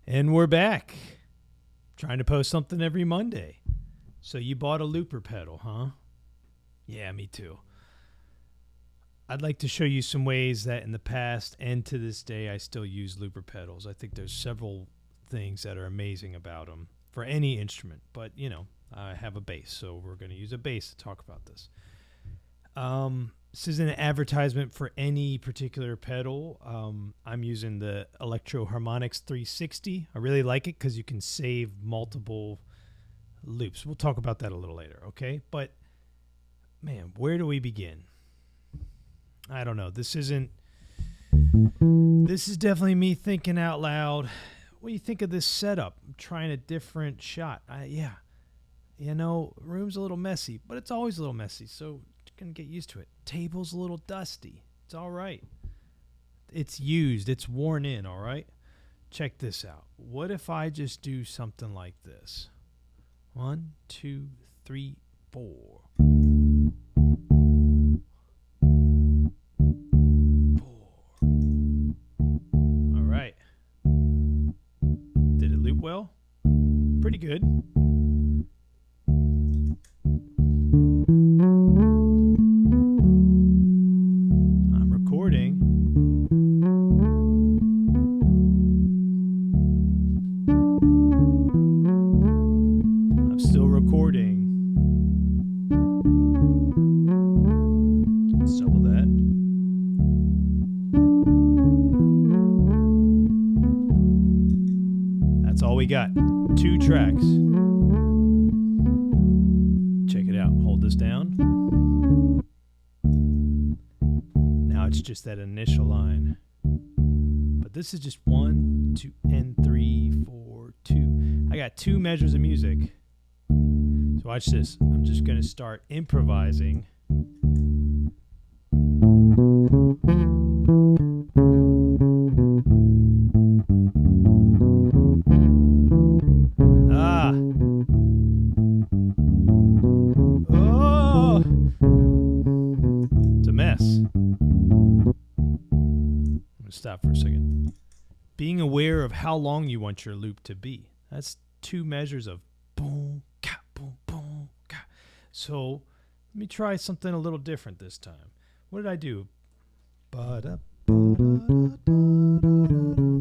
And we're back. Trying to post something every Monday. So you bought a looper pedal, huh? Yeah, me too. I'd like to show you some ways that in the past and to this day I still use looper pedals. I think there's several things that are amazing about them for any instrument. But, you know, I have a bass, so we're going to use a bass to talk about this. This isn't an advertisement for any particular pedal. I'm using the Electro Harmonix 360. I really like it because you can save multiple loops. We'll talk about that a little later, okay? But, man, where do we begin? I don't know. This is definitely me thinking out loud. What do you think of this setup? I'm trying a different shot. Yeah. You know, room's a little messy, but it's always a little messy, so going to get used to it. Table's a little dusty. It's all right. It's used. It's worn in, all right? Check this out. What if I just do something like this? 1, 2, 3, 4. All right. Did it loop well? Pretty good. We got 2 tracks. Check it out. Hold this down. Now it's just that initial line. But this is just 1, 2, and 3, 4, 2. I got 2 measures of music. So watch this. I'm just going to start improvising. Stop for a second. Being aware of how long you want your loop to be. That's 2 measures of boom, ka, boom, boom, ka. So let me try something a little different this time. What did I do?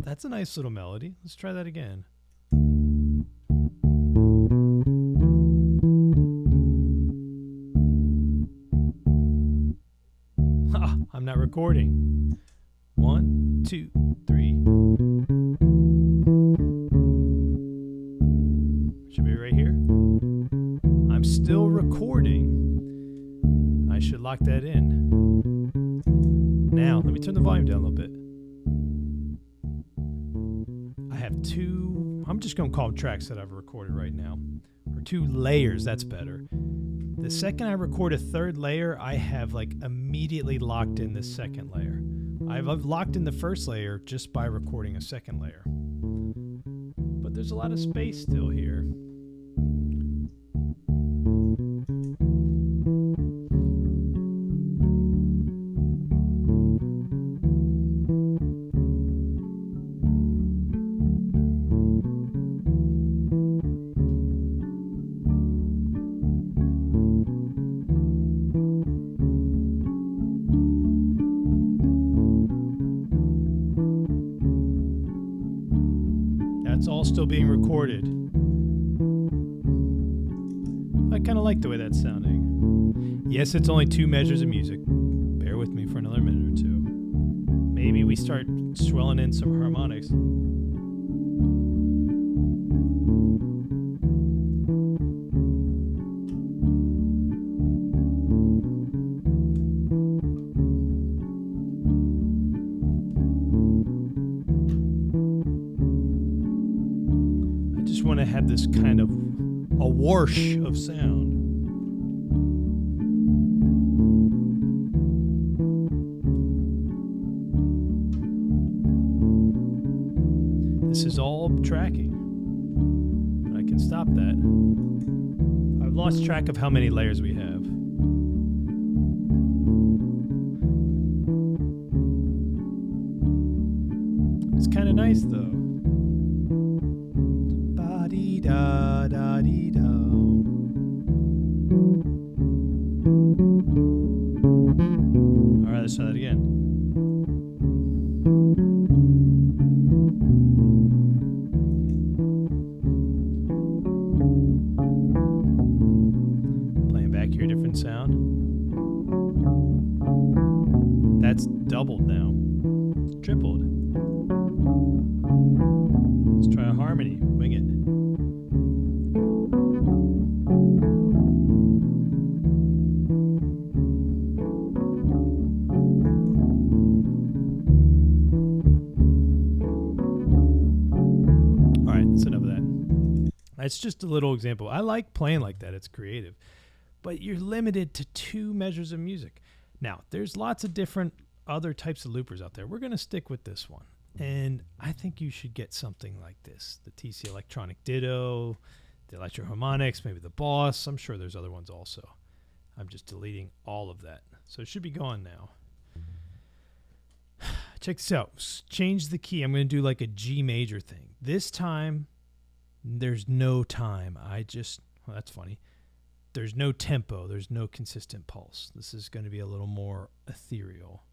That's a nice little melody. Let's try that again. I'm not recording. 1, 2, 3. Should be right here. I'm still recording. I should lock that in. Now, let me turn the volume down a little bit. I have 2, I'm just going to call them tracks that I've recorded right now. Or 2 layers, that's better. The second I record a 3rd layer, I have like immediately locked in the 2nd layer. I've locked in the 1st layer just by recording a 2nd layer. But there's a lot of space still here. It's all still being recorded. I kind of like the way that's sounding. Yes, it's only 2 measures of music. Bear with me for another minute or 2. Maybe we start swelling in some harmonics. Want to have this kind of a whoosh of sound. This is all tracking, but I can stop that. I've lost track of how many layers we have. It's kind of nice though. da da dee da. All right, let's try that again. Playing back here, different sound. That's doubled now. It's tripled. Let's try a harmony. Wing it. All right, that's enough of that. That's just a little example. I like playing like that. It's creative. But you're limited to 2 measures of music. Now, there's lots of different other types of loopers out there. We're going to stick with this one. And I think you should get something like this. The TC Electronic Ditto, the Electro Harmonics, maybe the Boss. I'm sure there's other ones also. I'm just deleting all of that. So it should be gone now. Check this out. Change the key. I'm going to do like a G major thing. This time, there's no time. Well, that's funny. There's no tempo. There's no consistent pulse. This is going to be a little more ethereal.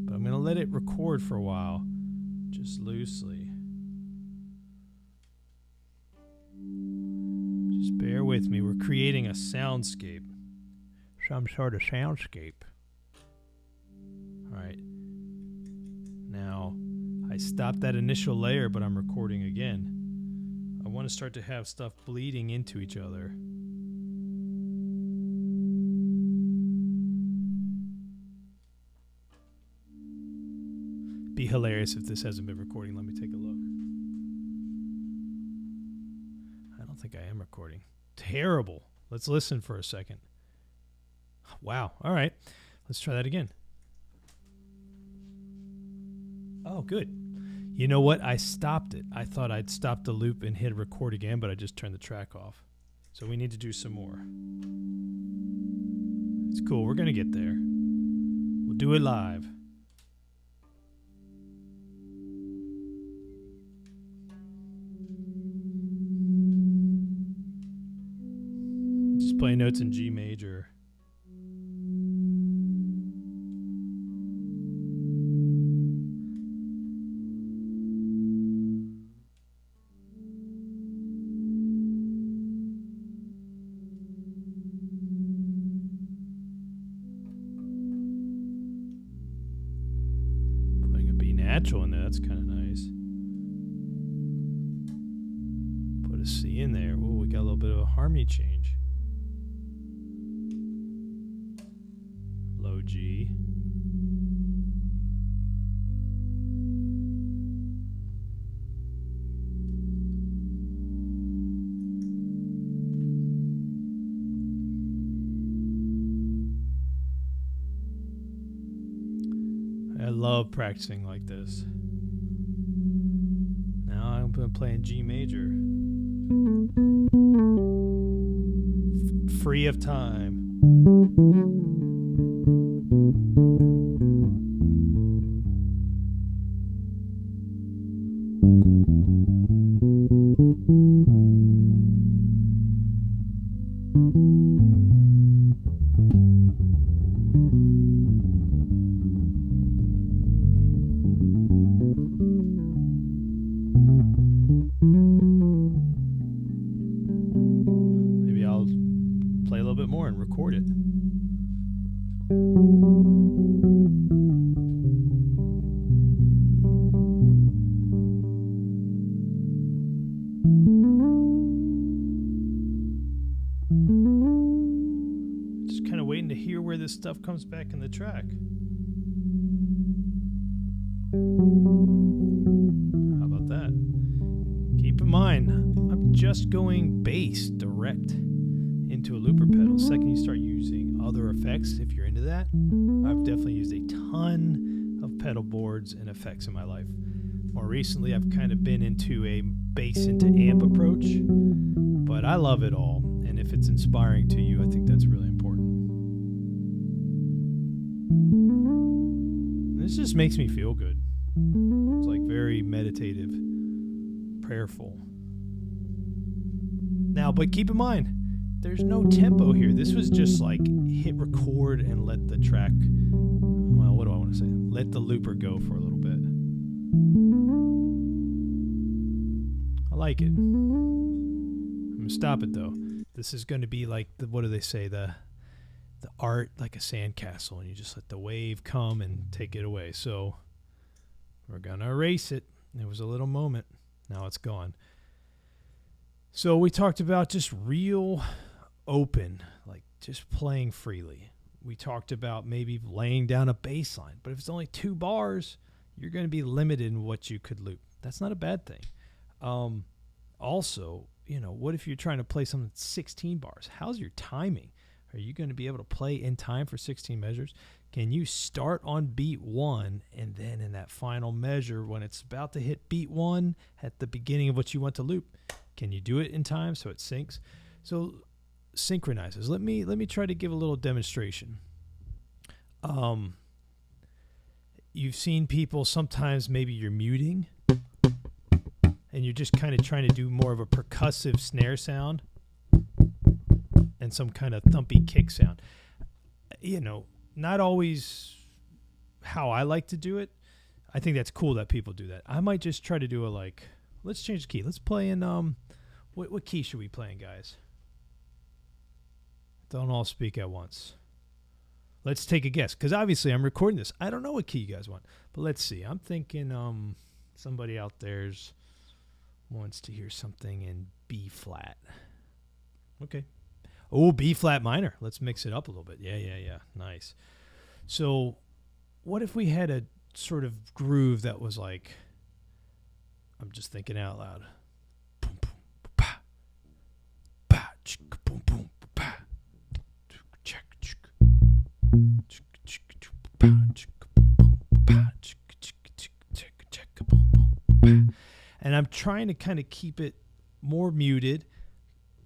But I'm going to let it record for a while, just loosely. Just bear with me. We're creating a soundscape. Some sort of soundscape. All right. Now, I stopped that initial layer, but I'm recording again. I want to start to have stuff bleeding into each other. Be hilarious if this hasn't been recording. Let me take a look. I don't think I am recording. Terrible. Let's listen for a second. Wow. All right. Let's try that again. Oh, good. You know what? I stopped it. I thought I'd stop the loop and hit record again, but I just turned the track off. So we need to do some more. It's cool. We're going to get there. We'll do it live. Just playing notes in G major. Natural in there, that's kind of nice. Put a C in there. Ooh, we got a little bit of a harmony change. Low G. I love practicing like this. Now I'm going to play in G major. Free of time. Maybe I'll play a little bit more and record it. Just kind of waiting to hear where this stuff comes back in the track. How about that? Keep in mind, I'm just going bass direct into a looper pedal. The second you start using other effects, if you're into that, I've definitely used a ton of pedal boards and effects in my life. More recently, I've kind of been into a bass into amp approach, but I love it all. And if it's inspiring to you, I think that's really important. This just makes me feel good. It's like very meditative, prayerful. Now, but keep in mind, there's no tempo here. This was just like hit record and let the track, well, what do I want to say? Let the looper go for a little bit. I like it. I'm going to stop it though. This is going to be like, what do they say? The art, like a sandcastle, and you just let the wave come and take it away. So we're going to erase it. There was a little moment. Now it's gone. So we talked about just real open, like just playing freely. We talked about maybe laying down a bass line, but if it's only 2 bars, you're going to be limited in what you could loop. That's not a bad thing. Also, what if you're trying to play something that's 16 bars? How's your timing? Are you going to be able to play in time for 16 measures? Can you start on beat 1 and then in that final measure, when it's about to hit beat 1 at the beginning of what you want to loop, can you do it in time so it syncs? So synchronizes. Let me try to give a little demonstration. You've seen people, sometimes maybe you're muting and you're just kind of trying to do more of a percussive snare sound and some kind of thumpy kick sound. Not always how I like to do it. I think that's cool that people do that. I might just try to do let's change the key. Let's play in, what key should we play in, guys? Don't all speak at once. Let's take a guess, because obviously I'm recording this. I don't know what key you guys want, but let's see. I'm thinking somebody out there wants to hear something in B flat. Okay. Oh, B flat minor. Let's mix it up a little bit. Yeah. Nice. So what if we had a sort of groove that was like, I'm just thinking out loud. Boom, boom, pa, pa, chicka, boom, boom, pa, check, chick, chick, chick, pa, chicka, boom, boom, pa, chick, chick, chick, chick, chick, boom, boom, pa. And I'm trying to kind of keep it more muted.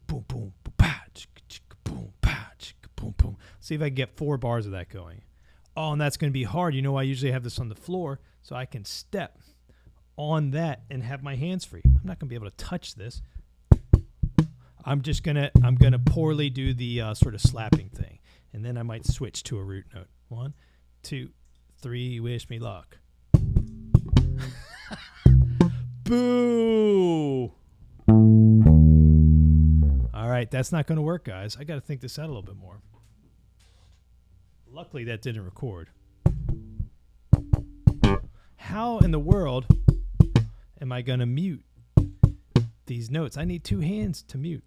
Boom, boom, pa, chick, chick, boom, pa, chick, boom, boom. See if I can get 4 bars of that going. Oh, and that's going to be hard. I usually have this on the floor, so I can step on that and have my hands free. I'm not going to be able to touch this. I'm gonna poorly do the sort of slapping thing, and then I might switch to a root note. 1, 2, 3. Wish me luck. Boo! All right, that's not going to work, guys. I got to think this out a little bit more. Luckily, that didn't record. How in the world am I going to mute these notes? I need 2 hands to mute.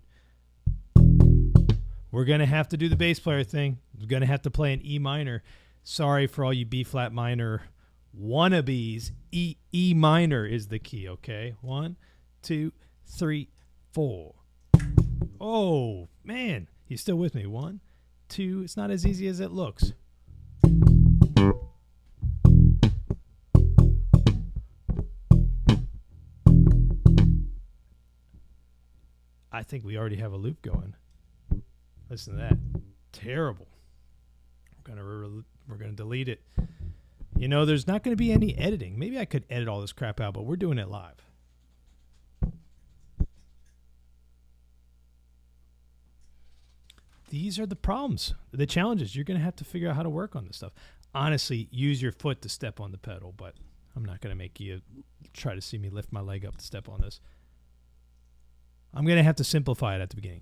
We're going to have to do the bass player thing. We're going to have to play an E minor. Sorry for all you B flat minor wannabes. E minor is the key, okay? 1, 2, 3, 4. Oh, man. You still with me? 1, 2. It's not as easy as it looks. I think we already have a loop going. Listen to that. Terrible. We're gonna delete it. There's not going to be any editing. Maybe I could edit all this crap out, but we're doing it live. These are the problems, the challenges. You're going to have to figure out how to work on this stuff. Honestly, use your foot to step on the pedal, but I'm not going to make you try to see me lift my leg up to step on this. I'm going to have to simplify it at the beginning.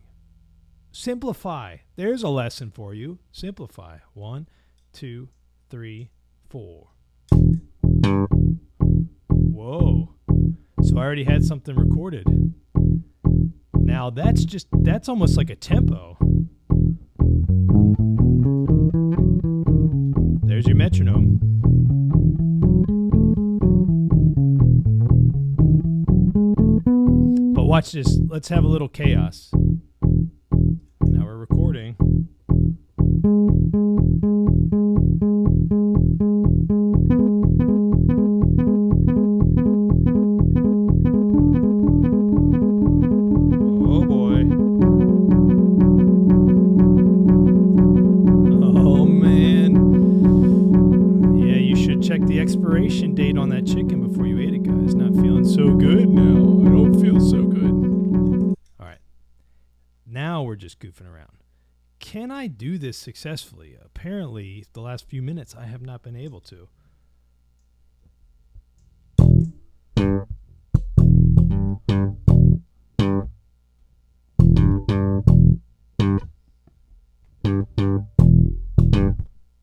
Simplify. There's a lesson for you. Simplify. 1, 2, 3, 4. Whoa. So I already had something recorded. Now that's almost like a tempo. There's your metronome. But watch this. Let's have a little chaos. Now we're recording. Oh boy. Oh man. Yeah, you should should check the expiration date on that chicken before you ate it, guys. Not feeling so good now. I don't feel so good. All right. Now we're just goofing around. Can I do this successfully? Apparently, the last few minutes, I have not been able to.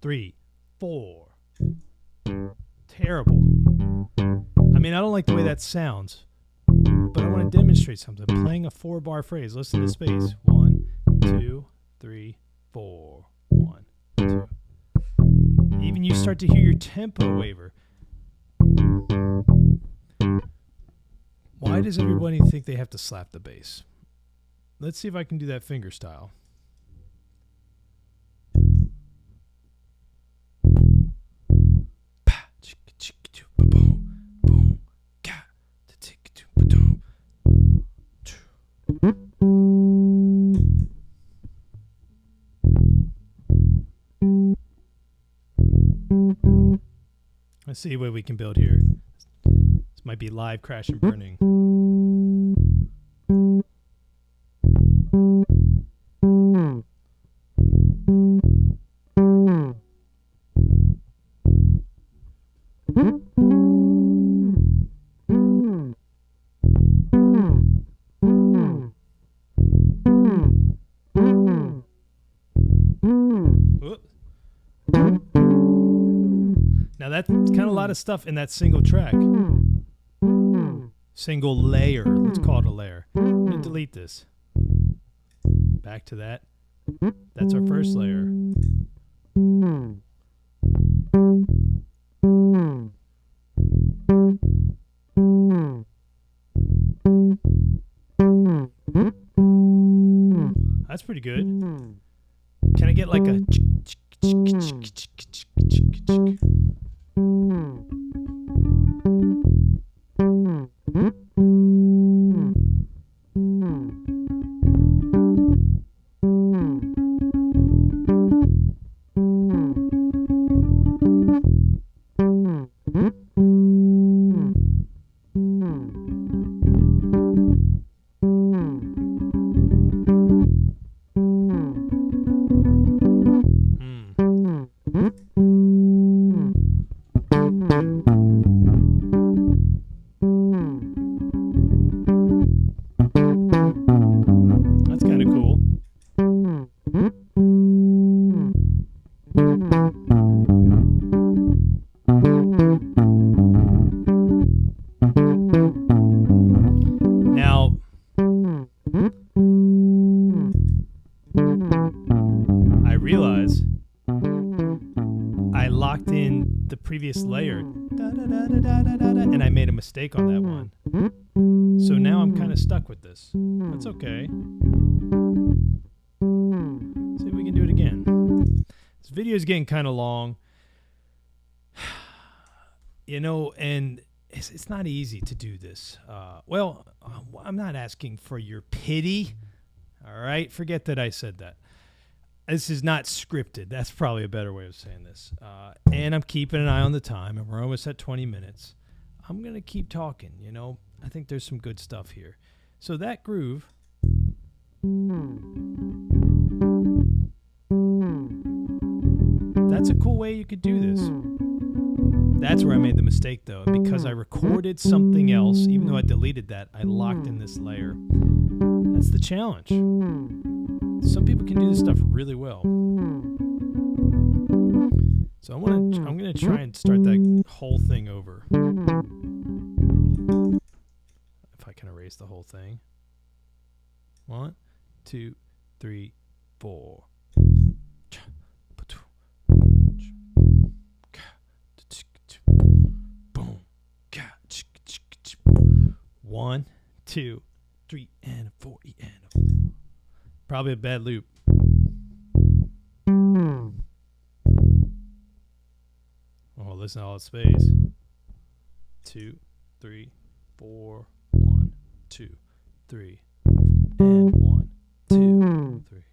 Three, four. Terrible. I mean, I don't like the way that sounds, but I want to demonstrate something. I'm playing a 4-bar phrase. Listen to space. 1, 2, 3, 4. 1, 2. Even you start to hear your tempo waver. Why does everybody think they have to slap the bass? Let's see if I can do that finger style. Let's see what we can build here. This might be live, crash, and burning. Now that's kind of a lot of stuff in that single track. Single layer. Let's call it a layer. I'm going to delete this. Back to that. That's our first layer. That's pretty good. Can I get like a... layer and I made a mistake on that one, so now I'm kind of stuck with this. That's okay. See if we can do it again. This video is getting kind of long, you know, and it's not easy to do this. I'm not asking for your pity, all right? Forget that I said that. This is not scripted. That's probably a better way of saying this. And I'm keeping an eye on the time, and we're almost at 20 minutes. I'm going to keep talking, you know. I think there's some good stuff here. So that groove. That's a cool way you could do this. That's where I made the mistake, though. Because I recorded something else, even though I deleted that, I locked in this layer. That's the challenge. Some people can do this stuff really well. So I'm gonna try and start that whole thing over. If I can erase the whole thing. 1, 2, 3, 4. 1, 2, 3, and 4, and probably a bad loop. Oh, listen to all the space. 2, 3, 4, 1, 2, 3, and 1, 2, 3.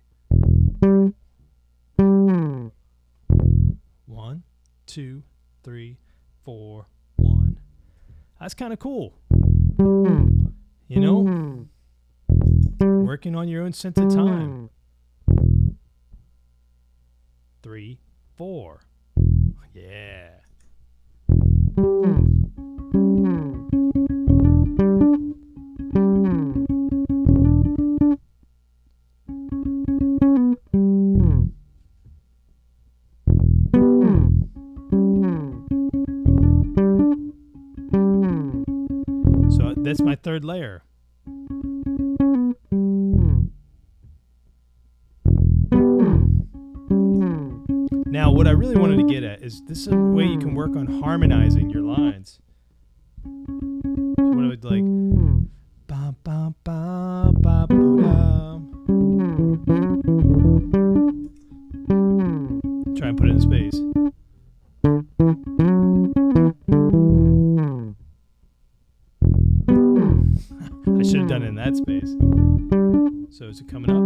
1, 2, 3, 4, 1. That's kind of cool. You know? Working on your own sense of time. 3, 4. Yeah. So that's my third layer. Now, what I really wanted to get at is this is a way you can work on harmonizing your lines. So what I would like, ba ba ba ba ba. Try and put it in space. I should have done it in that space. So is it coming up?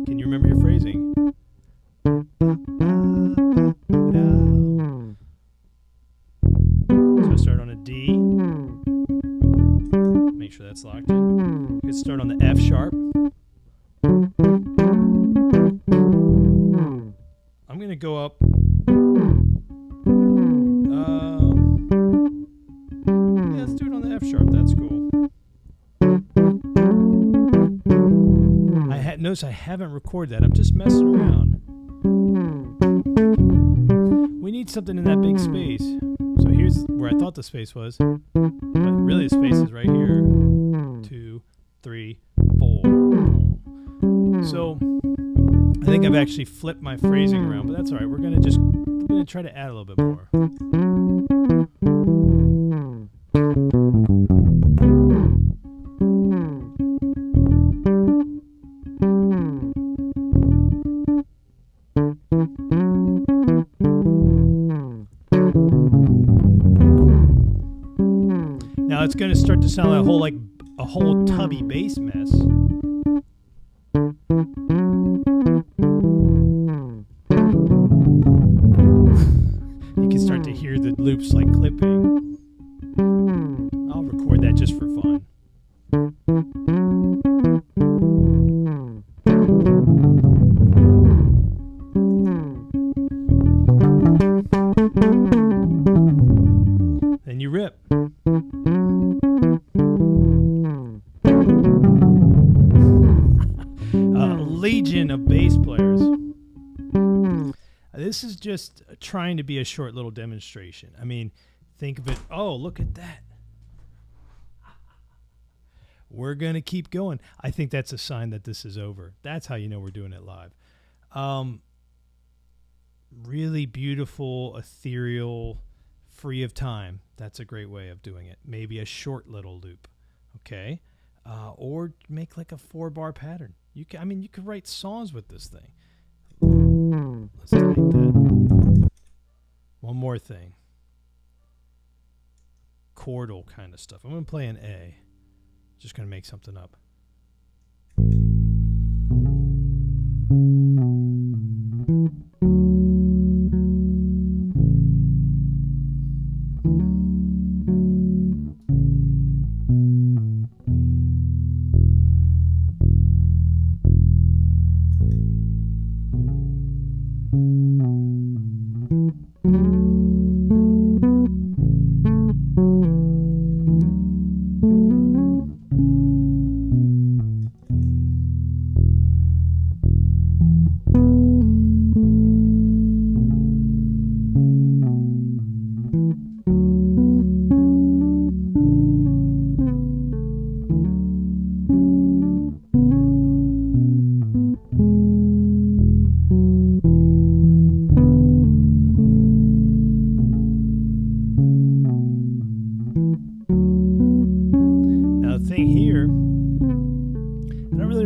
Can you remember your phrasing? So I start on a D. Make sure that's locked in. You can start on the F sharp. I'm going to go up. Yeah, let's do it on the F sharp. That's cool. Notice I haven't recorded that. I'm just messing around. We need something in that big space. So here's where I thought the space was. But really the space is right here. 2, 3, 4. So I think I've actually flipped my phrasing around, but that's all right. We're gonna try to add a little bit more. Now it's going to start to sound like a whole tubby bass mess. You can start to hear the loops like clipping. I'll record that just for fun. Then you rip. Legion of bass players. This is just trying to be a short little demonstration. I mean, think of it. Oh, look at that. We're going to keep going. I think that's a sign that this is over. That's how you know we're doing it live. Really beautiful, ethereal, free of time. That's a great way of doing it. Maybe a short little loop. Okay. Or make like a 4-bar pattern. You could write songs with this thing. Let's delete that. One more thing. Chordal kind of stuff. I'm going to play an A. Just going to make something up.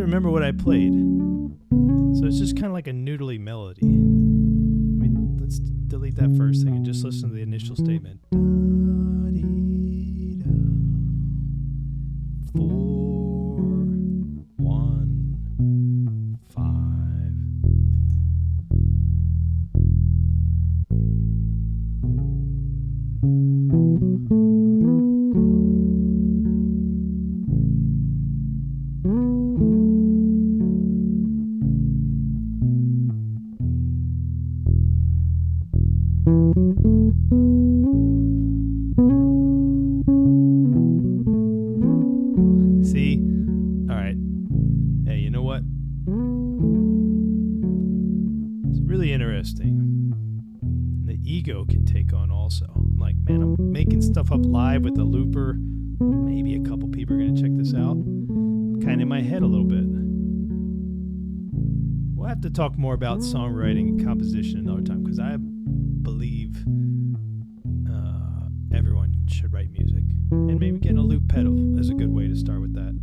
Remember what I played. So it's just kind of like a noodly melody. Let's delete that first thing and just listen to the initial statement. 4, 1, 5. See? All right. Hey, you know what? It's really interesting. The ego can take on also. I'm like, man, I'm making stuff up live with the looper. Maybe a couple people are going to check this out. Kind of in my head a little bit. We'll have to talk more about songwriting and composition another time, because I believe everyone should write music. And maybe getting a loop pedal is a good way to start with that.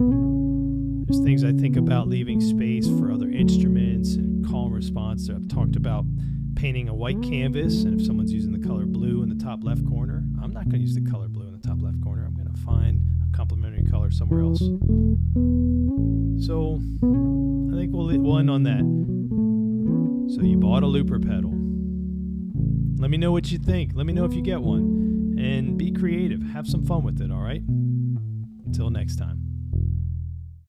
There's things I think about leaving space for other instruments and call and response. I've talked about painting a white canvas, and if someone's using the color blue in the top left corner, I'm not going to use the color blue in the top left corner. I'm going to find a complementary color somewhere else. So I think we'll end on that. So you bought a looper pedal. Let me know what you think. Let me know if you get one. And be creative. Have some fun with it, all right? Until next time.